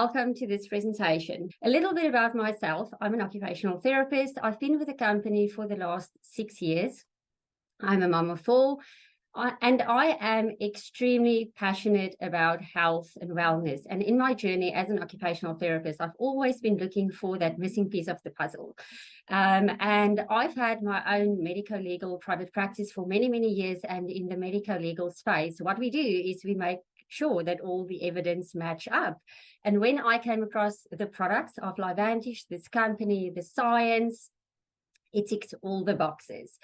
Welcome to this presentation. A little bit about myself. I'm an occupational therapist. I've been with the company for the last 6 years. I'm a mom of four, and I am extremely passionate about health and wellness. And in my journey as an occupational therapist, I've always been looking for that missing piece of the puzzle. And I've had my own medico-legal private practice for many, many years. And in the medico-legal space, what we do is we make sure that all the evidence match up. And when I came across the products of LiveVantage, this company, the science, it ticks all the boxes.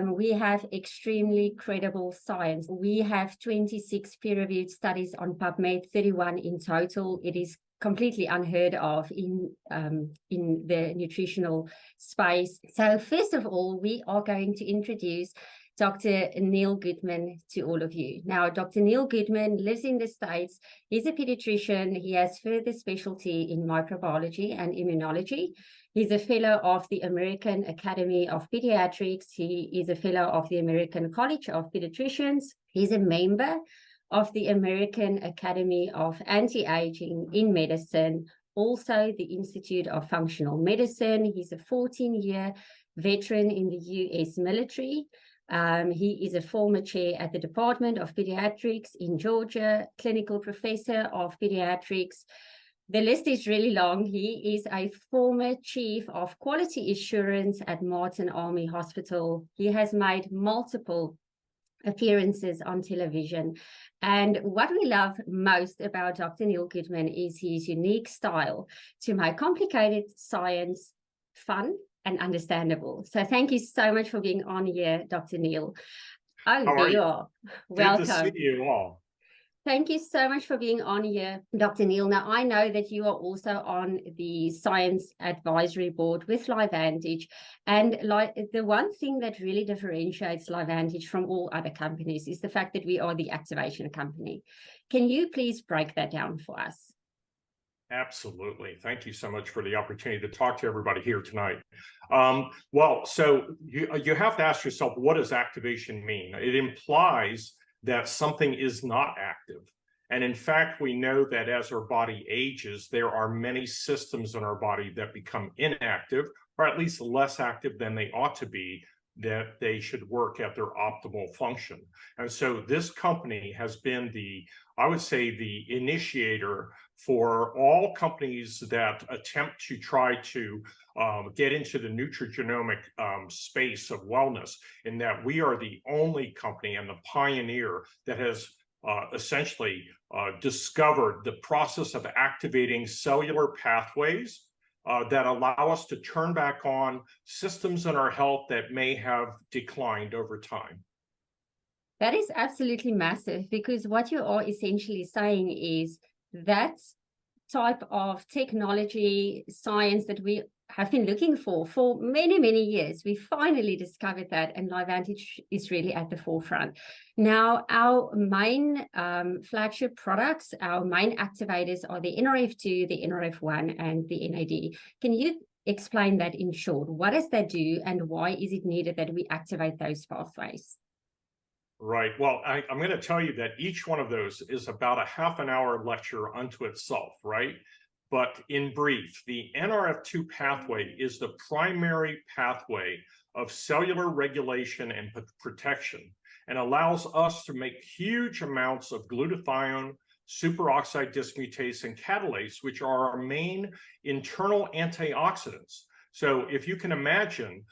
We have extremely credible science. We have 26 peer-reviewed studies on PubMed, 31 in total. It is completely unheard of in the nutritional space. So first of all, we are going to introduce Dr. Neil Goodman to all of you. Now, Dr. Neil Goodman lives in the States. He's a pediatrician. He has further specialty in microbiology and immunology. He's a fellow of the American Academy of Pediatrics. He is a fellow of the American College of Pediatricians. He's a member of the American Academy of Anti-Aging in Medicine, also the Institute of Functional Medicine. He's a 14-year veteran in the US military. He is a former chair at the Department of Pediatrics in Georgia, clinical professor of pediatrics. The list is really long. He is a former chief of quality assurance at Martin Army Hospital. He has made multiple appearances on television. And what we love most about Dr. Neil Goodman is his unique style to make complicated science fun and understandable. So thank you so much for being on here, Dr. Neil. Oh, there you are. Welcome. Good to see you all. Thank you so much for being on here, Dr. Neil. Now, I know that you are also on the Science Advisory Board with LiveVantage. And like the one thing that really differentiates LiveVantage from all other companies is the fact that we are the activation company. Can you please break that down for us? Absolutely. Thank you so much for the opportunity to talk to everybody here tonight. So you have to ask yourself, what does activation mean? It implies that something is not active. And in fact, we know that as our body ages, there are many systems in our body that become inactive, or at least less active than they ought to be, that they should work at their optimal function. And so this company has been I would say, the initiator for all companies that attempt to try to get into the nutrigenomic space of wellness, in that we are the only company and the pioneer that has essentially discovered the process of activating cellular pathways that allow us to turn back on systems in our health that may have declined over time. That is absolutely massive, because what you are essentially saying is that type of technology, science that we have been looking for many, many years, we finally discovered that, and LiveVantage is really at the forefront. Now, our main flagship products, our main activators are the NRF2, the NRF1, and the NAD. Can you explain that in short? What does that do, and why is it needed that we activate those pathways? Right. Well, I'm going to tell you that each one of those is about a half-an-hour lecture unto itself, right? But in brief, the NRF2 pathway is the primary pathway of cellular regulation and protection, and allows us to make huge amounts of glutathione, superoxide dismutase, and catalase, which are our main internal antioxidants. So if you can imagine,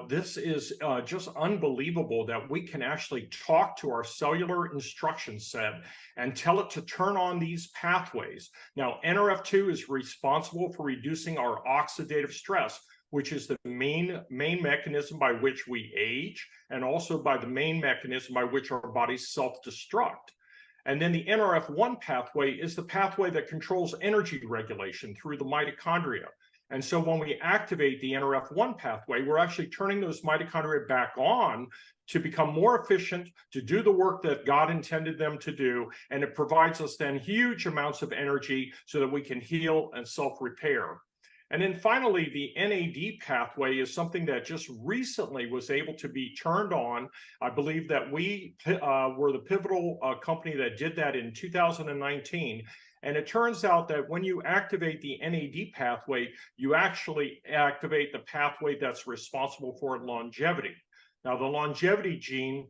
this is just unbelievable that we can actually talk to our cellular instruction set and tell it to turn on these pathways. Now, NRF2 is responsible for reducing our oxidative stress, which is the main mechanism by which we age, and also by the main mechanism by which our bodies self-destruct. And then the NRF1 pathway is the pathway that controls energy regulation through the mitochondria. And so when we activate the NRF1 pathway, we're actually turning those mitochondria back on to become more efficient, to do the work that God intended them to do. And it provides us then huge amounts of energy so that we can heal and self-repair. And then finally, the NAD pathway is something that just recently was able to be turned on. I believe that we were the pivotal company that did that in 2019. And it turns out that when you activate the NAD pathway, you actually activate the pathway that's responsible for longevity. Now, the longevity gene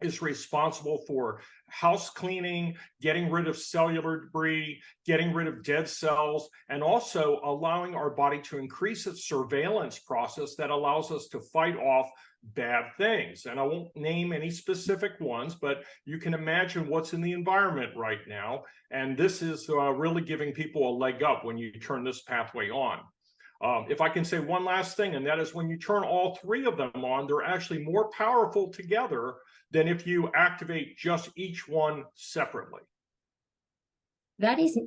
is responsible for house cleaning, getting rid of cellular debris, getting rid of dead cells, and also allowing our body to increase its surveillance process that allows us to fight off bad things. And I won't name any specific ones, but you can imagine what's in the environment right now. And this is really giving people a leg up when you turn this pathway on. If I can say one last thing, and that is when you turn all three of them on, they're actually more powerful together than if you activate just each one separately. That is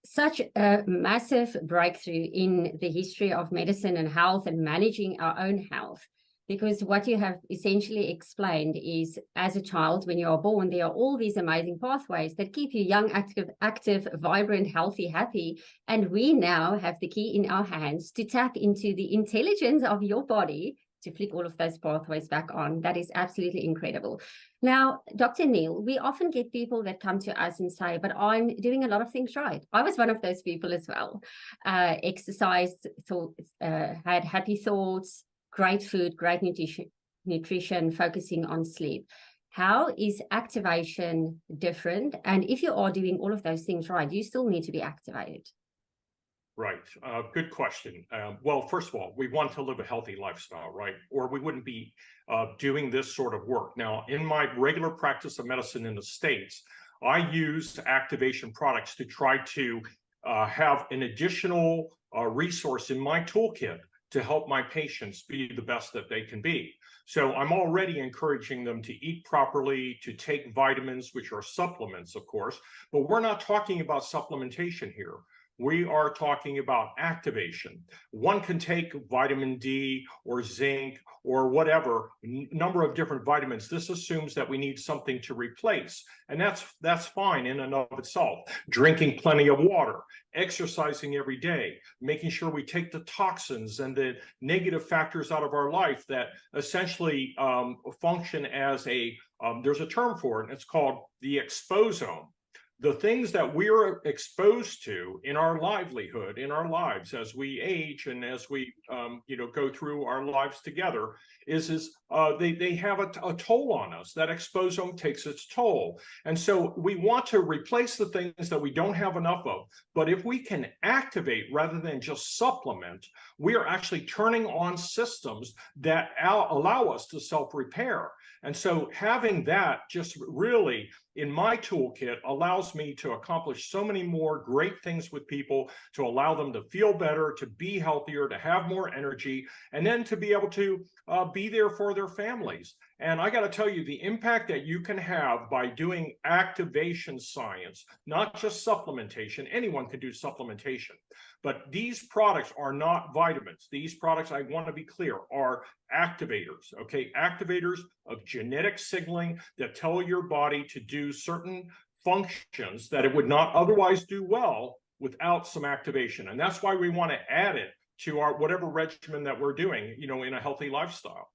such a massive breakthrough in the history of medicine and health and managing our own health. Because what you have essentially explained is, as a child, when you are born, there are all these amazing pathways that keep you young, active, vibrant, healthy, happy. And we now have the key in our hands to tap into the intelligence of your body to flick all of those pathways back on. That is absolutely incredible. Now, Dr. Neil, we often get people that come to us and say, but I'm doing a lot of things right. I was one of those people as well. Exercised, had happy thoughts, great food, great nutrition, focusing on sleep. How is activation different? And if you are doing all of those things right, you still need to be activated. Right. Good question. Well, first of all, we want to live a healthy lifestyle, right? Or we wouldn't be doing this sort of work. Now, in my regular practice of medicine in the States, I use activation products to try to have an additional resource in my toolkit to help my patients be the best that they can be. So I'm already encouraging them to eat properly, to take vitamins, which are supplements, of course, but we're not talking about supplementation here. We are talking about activation. One can take vitamin D or zinc or whatever number of different vitamins. This assumes that we need something to replace, and that's fine in and of itself. Drinking plenty of water, exercising every day, making sure we take the toxins and the negative factors out of our life that essentially function as there's a term for it, and it's called the exposome. The things that we're exposed to in our livelihood, in our lives, as we age and as we, go through our lives together, they have a toll on us. That exposome takes its toll, and so we want to replace the things that we don't have enough of. But if we can activate rather than just supplement, we are actually turning on systems that allow us to self-repair. And so having that just really in my toolkit allows me to accomplish so many more great things with people, to allow them to feel better, to be healthier, to have more energy, and then to be able to be there for their families. And I got to tell you, the impact that you can have by doing activation science, not just supplementation. Anyone can do supplementation, but these products are not vitamins. These products, I want to be clear, are activators, okay? Activators of genetic signaling that tell your body to do certain functions that it would not otherwise do well without some activation. And that's why we want to add it to our whatever regimen that we're doing, in a healthy lifestyle.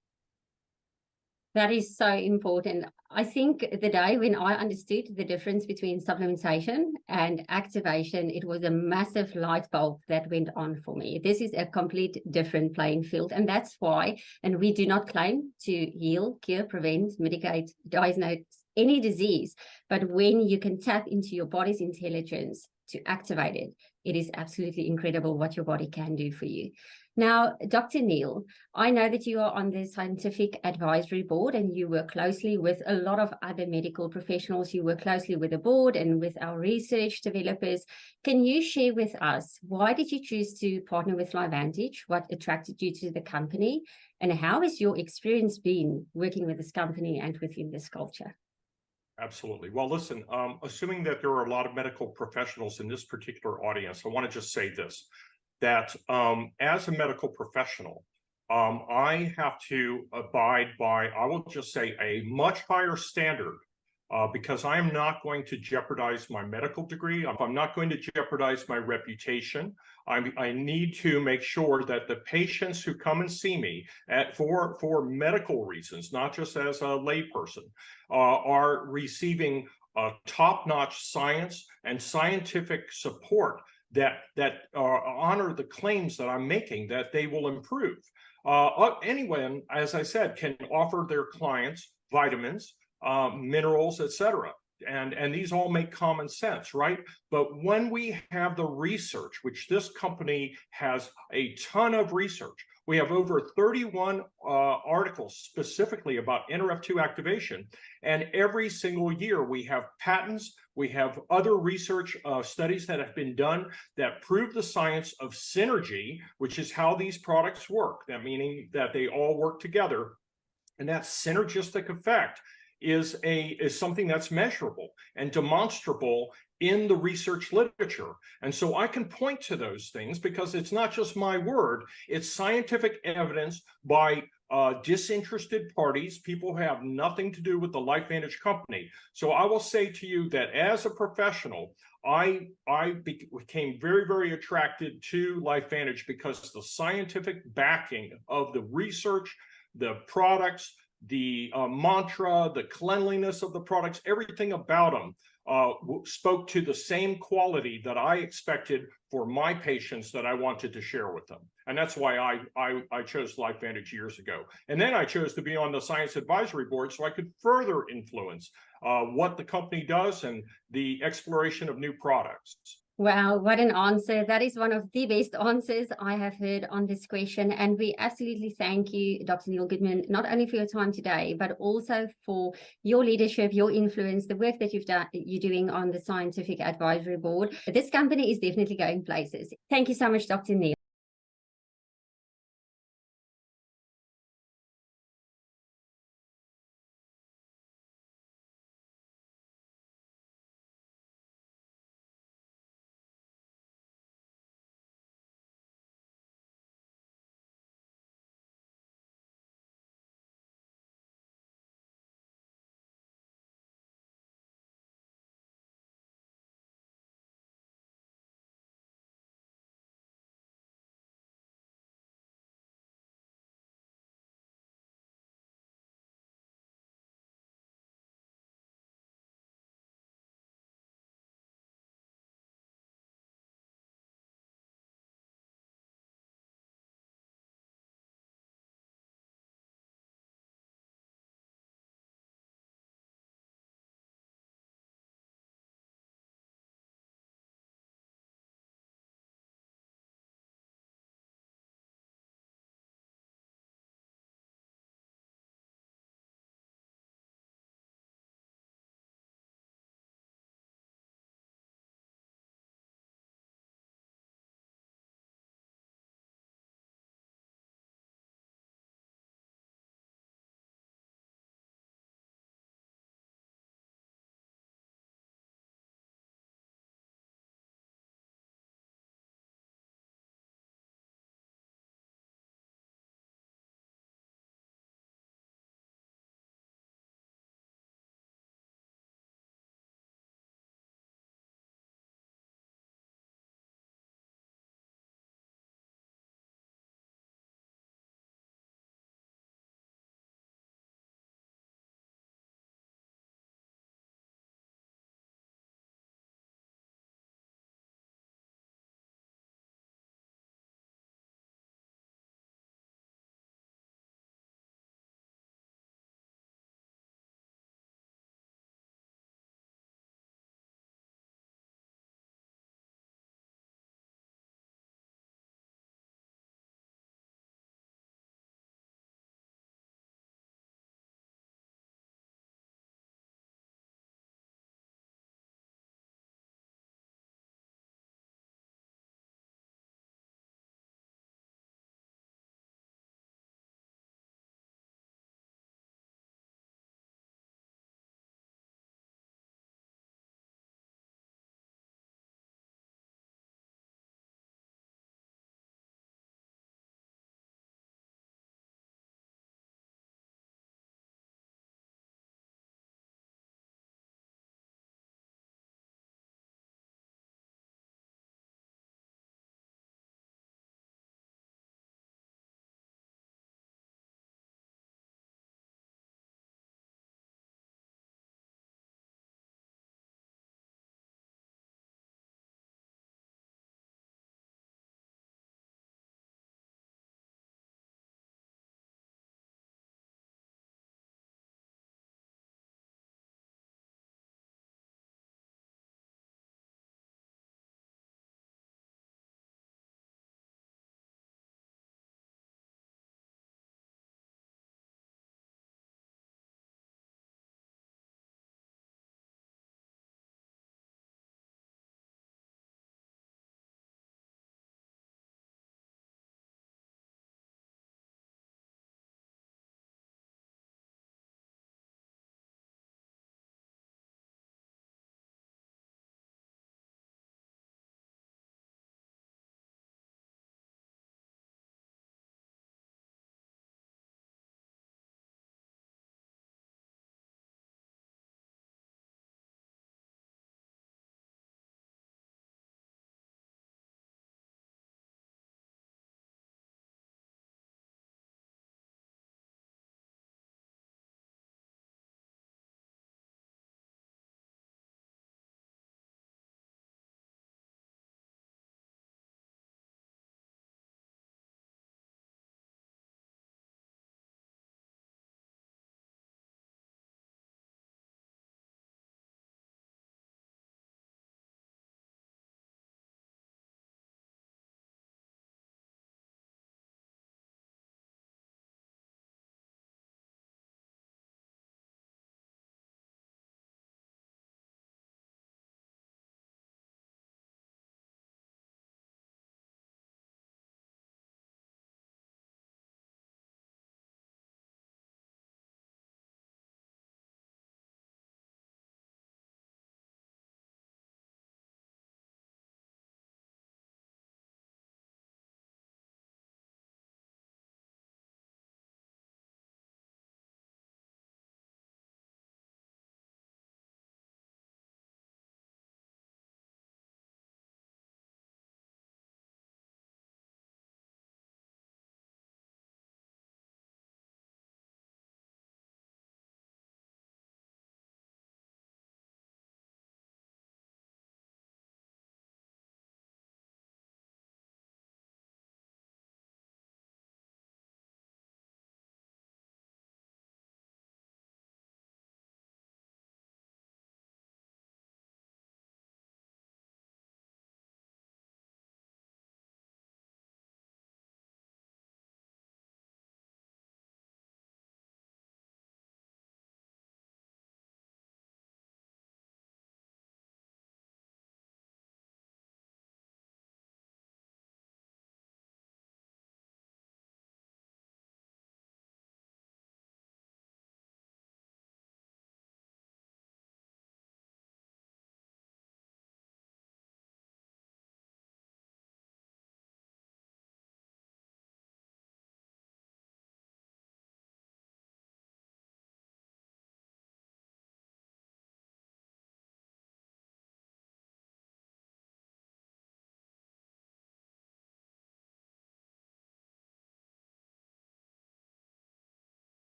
That is so important. I think the day when I understood the difference between supplementation and activation, it was a massive light bulb that went on for me. This is a complete different playing field. And that's why, and we do not claim to heal, cure, prevent, mitigate, diagnose any disease. But when you can tap into your body's intelligence to activate it, it is absolutely incredible what your body can do for you. Now, Dr. Neil, I know that you are on the scientific advisory board and you work closely with a lot of other medical professionals. You work closely with the board and with our research developers. Can you share with us, why did you choose to partner with LifeVantage? What attracted you to the company? And how has your experience been working with this company and within this culture? Absolutely. Well, listen, assuming that there are a lot of medical professionals in this particular audience, I want to just say this, that as a medical professional, I have to abide by, I will just say, a much higher standard because I am not going to jeopardize my medical degree. I'm not going to jeopardize my reputation. I need to make sure that the patients who come and see me for medical reasons, not just as a layperson, are receiving top-notch science and scientific support that honor the claims that I'm making that they will improve. Anyone, as I said, can offer their clients vitamins, minerals, etc. And these all make common sense, right? But when we have the research, which this company has a ton of research, we have over 31 articles specifically about NRF2 activation. And every single year we have patents, we have other research studies that have been done that prove the science of synergy, which is how these products work. That meaning that they all work together. And that synergistic effect is something that's measurable and demonstrable in the research literature. And so I can point to those things because it's not just my word, it's scientific evidence by disinterested parties, people who have nothing to do with the LifeVantage company. So I will say to you that as a professional, I became very, very attracted to LifeVantage because the scientific backing of the research, the products, the mantra, the cleanliness of the products, everything about them spoke to the same quality that I expected for my patients that I wanted to share with them. And that's why I chose LifeVantage years ago. And then I chose to be on the science advisory board so I could further influence what the company does and the exploration of new products. Wow, what an answer. That is one of the best answers I have heard on this question. And we absolutely thank you, Dr. Neil Goodman, not only for your time today, but also for your leadership, your influence, the work that you're doing on the Scientific Advisory Board. This company is definitely going places. Thank you so much, Dr. Neil.